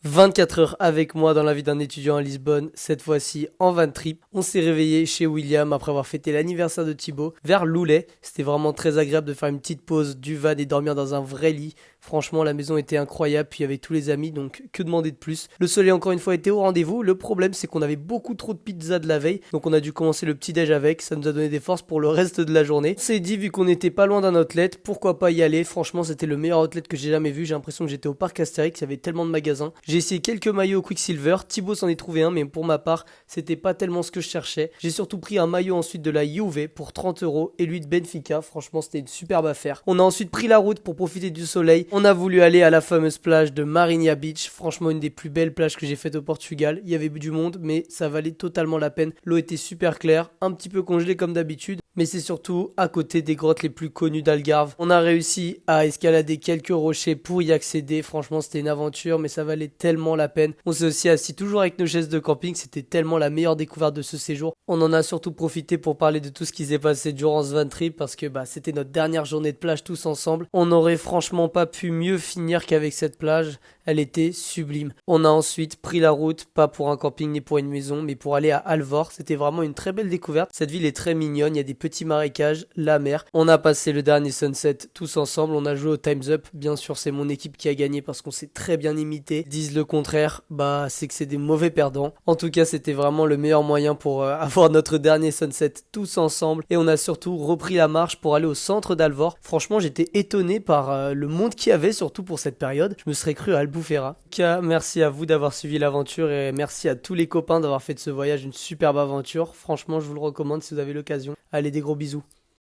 24 heures avec moi dans la vie d'un étudiant à Lisbonne, cette fois-ci en van trip. On s'est réveillé chez William après avoir fêté l'anniversaire de Thibaut vers Loulay. C'était vraiment très agréable de faire une petite pause du van et dormir dans un vrai lit. Franchement, la maison était incroyable, puis avec tous les amis, donc que demander de plus. Le soleil encore une fois était au rendez-vous. Le problème c'est qu'on avait beaucoup trop de pizza de la veille, donc on a dû commencer le petit déj avec. Ça nous a donné des forces pour le reste de la journée. On s'est dit vu qu'on n'était pas loin d'un outlet, pourquoi pas y aller. Franchement, c'était le meilleur outlet que j'ai jamais vu. J'ai l'impression que j'étais au parc Astérix, il y avait tellement de magasins. J'ai essayé quelques maillots au Quicksilver, Thibaut s'en est trouvé un, mais pour ma part, c'était pas tellement ce que je cherchais. J'ai surtout pris un maillot ensuite de la Juve pour 30 € et lui de Benfica. Franchement, c'était une superbe affaire. On a ensuite pris la route pour profiter du soleil. On a voulu aller à la fameuse plage de Marinha Beach. Franchement, une des plus belles plages que j'ai faites au Portugal. Il y avait du monde, mais ça valait totalement la peine. L'eau était super claire, un petit peu congelée comme d'habitude, mais c'est surtout à côté des grottes les plus connues d'Algarve. On a réussi à escalader quelques rochers pour y accéder. Franchement, c'était une aventure, mais ça valait tellement la peine. On s'est aussi assis toujours avec nos chaises de camping. C'était tellement la meilleure découverte de ce séjour. On en a surtout profité pour parler de tout ce qui s'est passé durant ce van trip parce que c'était notre dernière journée de plage tous ensemble. On n'aurait franchement pas pu mieux finir qu'avec cette plage. Elle était sublime. On a ensuite pris la route, pas pour un camping ni pour une maison, mais pour aller à Alvor. C'était vraiment une très belle découverte. Cette ville est très mignonne, il y a des petits marécages, la mer. On a passé le dernier sunset tous ensemble, on a joué au Time's Up. Bien sûr, c'est mon équipe qui a gagné parce qu'on s'est très bien imité. Disent le contraire, c'est que c'est des mauvais perdants. En tout cas, c'était vraiment le meilleur moyen pour avoir notre dernier sunset tous ensemble. Et on a surtout repris la marche pour aller au centre d'Alvor. Franchement, j'étais étonné par le monde qu'il y avait, surtout pour cette période. Je me serais cru à Albufeira. En tout cas, merci à vous d'avoir suivi l'aventure et merci à tous les copains d'avoir fait de ce voyage une superbe aventure. Franchement, je vous le recommande si vous avez l'occasion. Allez, des gros bisous.